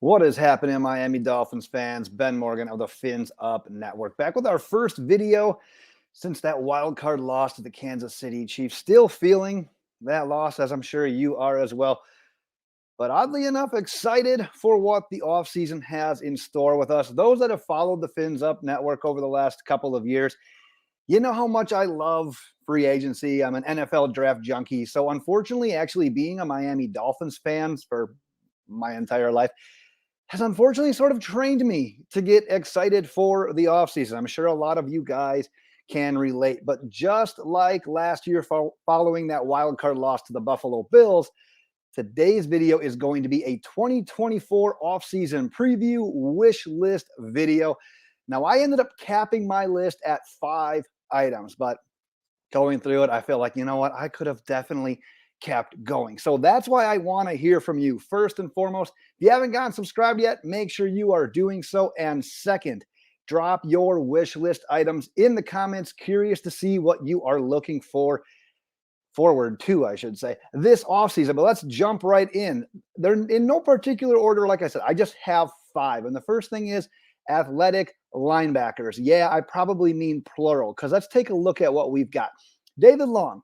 What is happening, Miami Dolphins fans? Ben Morgan of the Fins Up Network, back with our first video since that wild card loss to the Kansas City Chiefs. Still feeling that loss, as I'm sure you are as well. But oddly enough, excited for what the offseason has in store with us. Those that have followed the Fins Up Network over the last couple of years, you know how much I love free agency. I'm an NFL draft junkie. So unfortunately, actually being a Miami Dolphins fan for my entire life has unfortunately sort of trained me to get excited for the offseason. I'm sure a lot of you guys can relate. But just like last year, following that wild card loss to the Buffalo Bills, today's video is going to be a 2024 offseason preview wish list video. Now, I ended up capping my list at 5 items, but going through it, I feel like, you know what, I could have definitely kept going. So that's why I want to hear from you. First and foremost, if you haven't gotten subscribed yet, make sure you are doing so. And second, drop your wish list items in the comments. Curious to see what you are looking forward to, I should say, this offseason. But let's jump right in. They're in no particular order. Like I said, I just have 5. And the first thing is athletic linebackers. Yeah, I probably mean plural, because let's take a look at what we've got. David Long,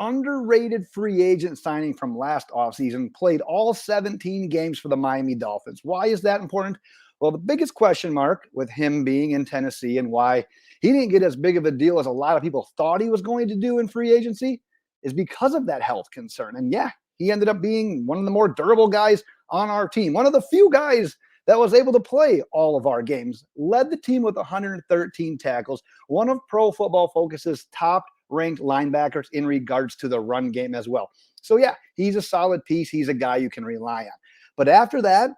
underrated free agent signing from last offseason, played all 17 games for the Miami Dolphins. Why is that important? Well, the biggest question mark with him being in Tennessee and why he didn't get as big of a deal as a lot of people thought he was going to do in free agency is because of that health concern. And yeah, he ended up being one of the more durable guys on our team, one of the few guys that was able to play all of our games, led the team with 113 tackles, one of Pro Football Focus's top ranked linebackers in regards to the run game as well. So yeah, he's a solid piece. He's a guy you can rely on. But after that,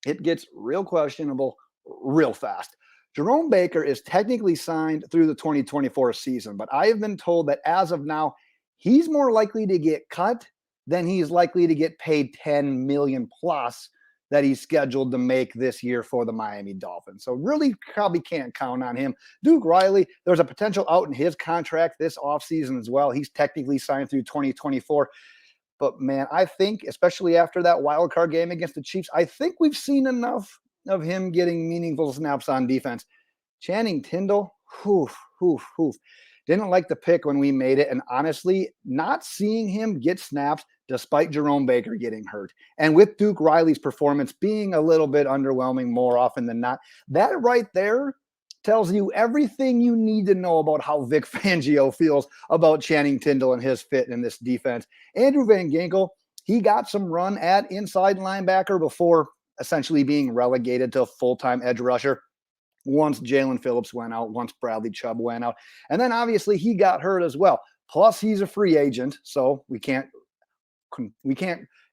it gets real questionable real fast. Jerome Baker is technically signed through the 2024 season, but I have been told that as of now, he's more likely to get cut than he's likely to get paid 10 million plus that he's scheduled to make this year for the Miami Dolphins. So really probably can't count on him. Duke Riley, there's a potential out in his contract this offseason as well. He's technically signed through 2024. But man, I think, especially after that wild card game against the Chiefs, I think we've seen enough of him getting meaningful snaps on defense. Channing Tindall, didn't like the pick when we made it. And honestly, not seeing him get snaps despite Jerome Baker getting hurt, and with Duke Riley's performance being a little bit underwhelming more often than not, that right there tells you everything you need to know about how Vic Fangio feels about Channing Tindall and his fit in this defense. Andrew Van Ginkel, he got some run at inside linebacker before essentially being relegated to a full-time edge rusher once Jalen Phillips went out, once Bradley Chubb went out. And then obviously he got hurt as well. Plus he's a free agent, so we can't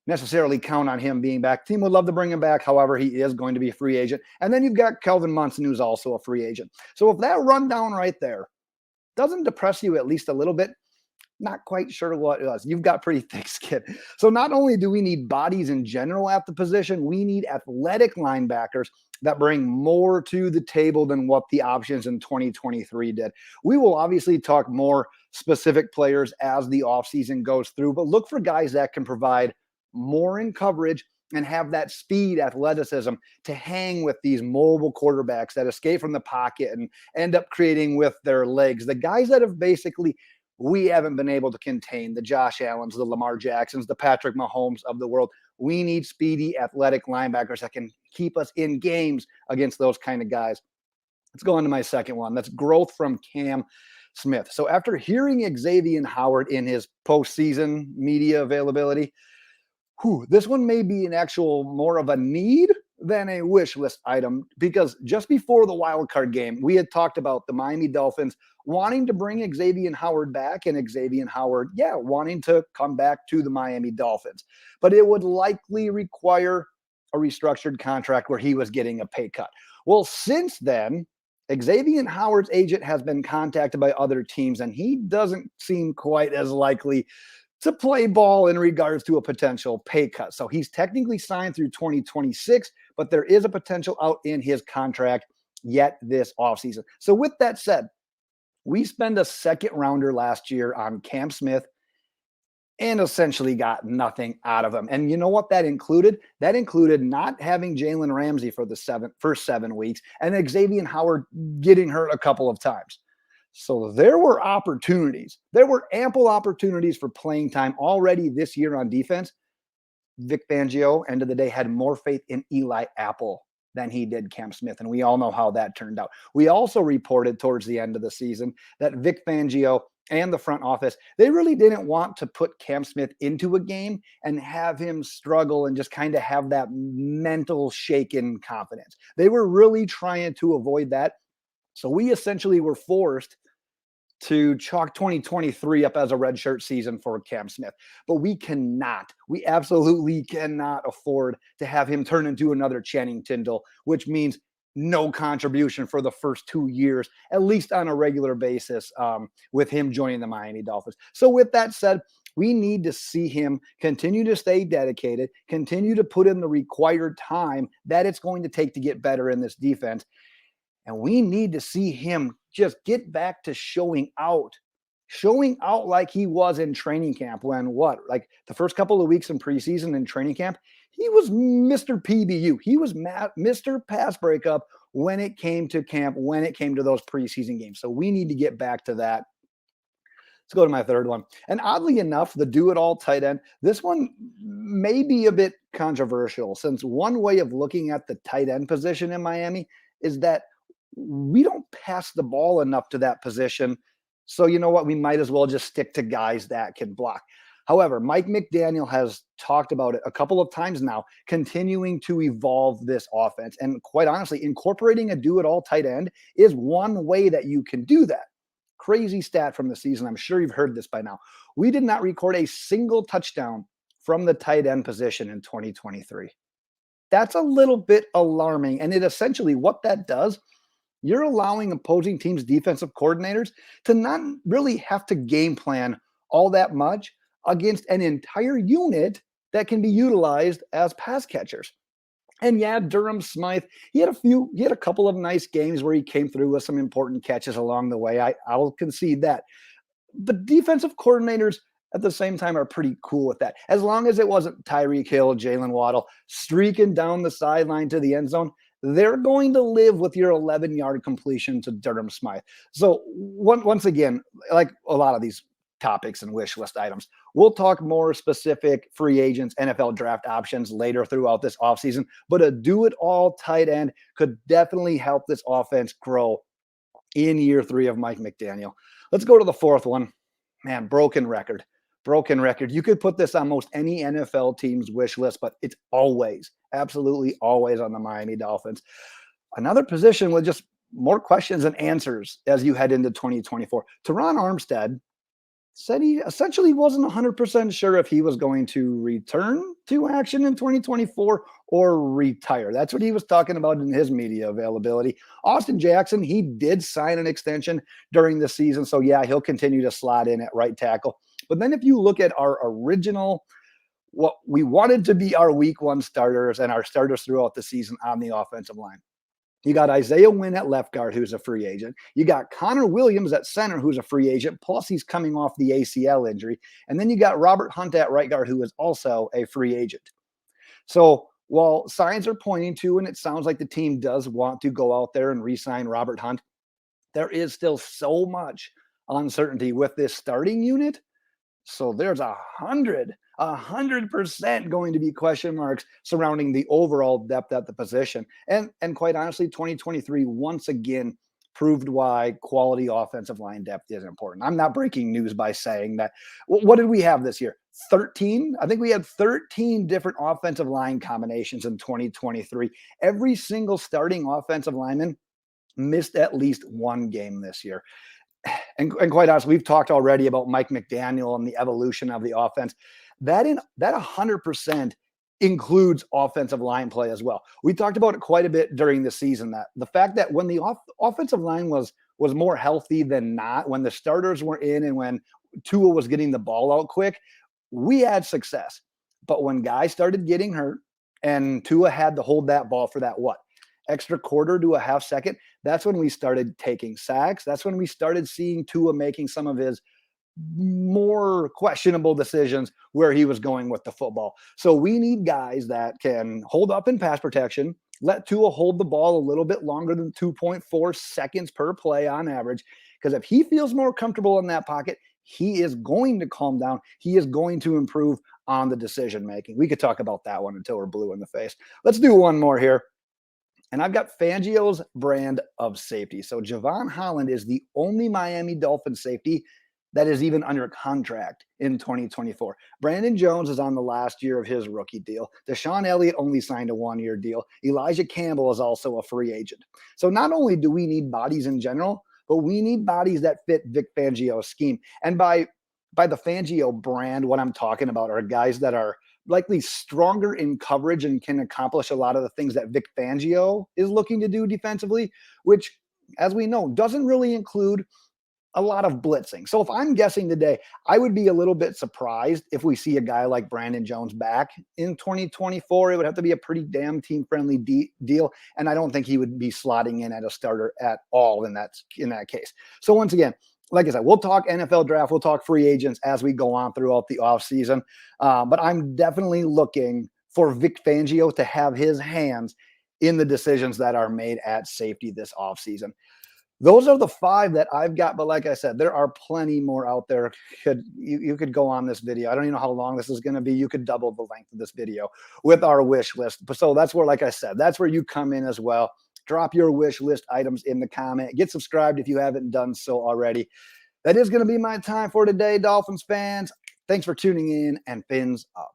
necessarily count on him being back. Team would love to bring him back. However, he is going to be a free agent. And then you've got Kelvin Munson, who's also a free agent. So if that rundown right there doesn't depress you at least a little bit, not quite sure what it does. You've got pretty thick skin. So not only do we need bodies in general at the position, we need athletic linebackers that bring more to the table than what the options in 2023 did. We will obviously talk more specific players as the offseason goes through, but look for guys that can provide more in coverage and have that speed, athleticism to hang with these mobile quarterbacks that escape from the pocket and end up creating with their legs. The guys that have basically we haven't been able to contain, the Josh Allens, the Lamar Jacksons, the Patrick Mahomes of the world. We need speedy, athletic linebackers that can keep us in games against those kind of guys. Let's go on to my second one. That's growth from Cam Smith. So after hearing Xavier Howard in his postseason media availability, this one may be an actual more of a need than a wish list item, because just before the wild card game, we had talked about the Miami Dolphins wanting to bring Xavier Howard back, and Xavier Howard, wanting to come back to the Miami Dolphins. But it would likely require a restructured contract where he was getting a pay cut. Well, since then, Xavier Howard's agent has been contacted by other teams, and he doesn't seem quite as likely to play ball in regards to a potential pay cut. So he's technically signed through 2026, but there is a potential out in his contract yet this offseason. So with that said, we spent a second rounder last year on Cam Smith, and essentially got nothing out of him. And you know what that included? That included not having Jalen Ramsey for the first 7 weeks and Xavier Howard getting hurt a couple of times. So there were opportunities. There were ample opportunities for playing time already this year on defense. Vic Fangio, end of the day, had more faith in Eli Apple than he did Cam Smith. And we all know how that turned out. We also reported towards the end of the season that Vic Fangio and the front office, they really didn't want to put Cam Smith into a game and have him struggle and just kind of have that mental shaken confidence. They were really trying to avoid that. So we essentially were forced to chalk 2023 up as a redshirt season for Cam Smith. But we absolutely cannot afford to have him turn into another Channing Tindall, which means no contribution for the first 2 years, at least on a regular basis, with him joining the Miami Dolphins. So with that said, we need to see him continue to stay dedicated, continue to put in the required time that it's going to take to get better in this defense. And we need to see him just get back to showing out like he was in training camp when like the first couple of weeks in preseason and training camp, he was Mr. PBU. He was Mr. Pass Breakup when it came to camp, when it came to those preseason games. So we need to get back to that. Let's go to my third one. And oddly enough, the do-it-all tight end, this one may be a bit controversial since one way of looking at the tight end position in Miami is that we don't pass the ball enough to that position. So you know what? We might as well just stick to guys that can block. However, Mike McDaniel has talked about it a couple of times now, continuing to evolve this offense. And quite honestly, incorporating a do-it-all tight end is one way that you can do that. Crazy stat from the season. I'm sure you've heard this by now. We did not record a single touchdown from the tight end position in 2023. That's a little bit alarming. And it essentially, what that does, you're allowing opposing teams' defensive coordinators to not really have to game plan all that much against an entire unit that can be utilized as pass catchers. And yeah, Durham Smythe, he had a couple of nice games where he came through with some important catches along the way. I'll concede that. But defensive coordinators at the same time are pretty cool with that. As long as it wasn't Tyreek Hill, Jalen Waddle streaking down the sideline to the end zone, they're going to live with your 11-yard completion to Durham Smythe. So once again, like a lot of these topics and wish list items, we'll talk more specific free agents, NFL draft options later throughout this offseason, but a do-it-all tight end could definitely help this offense grow in year 3 of Mike McDaniel. Let's go to the fourth one. Man, broken record. You could put this on most any NFL team's wish list, but it's always, absolutely always on the Miami Dolphins. Another position with just more questions and answers as you head into 2024. Terron Armstead said he essentially wasn't 100% sure if he was going to return to action in 2024 or retire. That's what he was talking about in his media availability. Austin Jackson, he did sign an extension during the season. So yeah, he'll continue to slot in at right tackle. But then if you look at our original, what we wanted to be our week 1 starters and our starters throughout the season on the offensive line, you got Isaiah Wynn at left guard, who's a free agent. You got Connor Williams at center, who's a free agent, plus he's coming off the ACL injury. And then you got Robert Hunt at right guard, who is also a free agent. So while signs are pointing to, and it sounds like the team does want to go out there and re-sign Robert Hunt, there is still so much uncertainty with this starting unit. So there's 100% going to be question marks surrounding the overall depth at the position. And quite honestly, 2023 once again proved why quality offensive line depth is important. I'm not breaking news by saying that. What did we have this year? 13? I think we had 13 different offensive line combinations in 2023. Every single starting offensive lineman missed at least one game this year. And quite honestly, we've talked already about Mike McDaniel and the evolution of the offense. That 100% includes offensive line play as well. We talked about it quite a bit during the season, that the fact that when the offensive line was more healthy than not, when the starters were in and when Tua was getting the ball out quick, we had success. But when guys started getting hurt and Tua had to hold that ball for that extra quarter to a half second, that's when we started taking sacks. That's when we started seeing Tua making some of his more questionable decisions where he was going with the football. So we need guys that can hold up in pass protection, let Tua hold the ball a little bit longer than 2.4 seconds per play on average. Because if he feels more comfortable in that pocket, he is going to calm down. He is going to improve on the decision making. We could talk about that one until we're blue in the face. Let's do one more here. And I've got Fangio's brand of safety. So Javon Holland is the only Miami Dolphins safety that is even under contract in 2024. Brandon Jones is on the last year of his rookie deal. Deshaun Elliott only signed a one-year deal. Elijah Campbell is also a free agent. So not only do we need bodies in general, but we need bodies that fit Vic Fangio's scheme. And by the Fangio brand, what I'm talking about are guys that are likely stronger in coverage and can accomplish a lot of the things that Vic Fangio is looking to do defensively, which, as we know, doesn't really include a lot of blitzing. So if I'm guessing today, I would be a little bit surprised if we see a guy like Brandon Jones back in 2024. It would have to be a pretty damn team-friendly deal, and I don't think he would be slotting in at a starter at all in that case. So once again, like I said, we'll talk NFL draft, we'll talk free agents as we go on throughout the offseason. But I'm definitely looking for Vic Fangio to have his hands in the decisions that are made at safety this offseason. Those are the 5 that I've got. But like I said, there are plenty more out there. You could go on this video. I don't even know how long this is going to be. You could double the length of this video with our wish list. So that's where, like I said, that's where you come in as well. Drop your wish list items in the comment. Get subscribed if you haven't done so already. That is going to be my time for today, Dolphins fans. Thanks for tuning in, and fins up.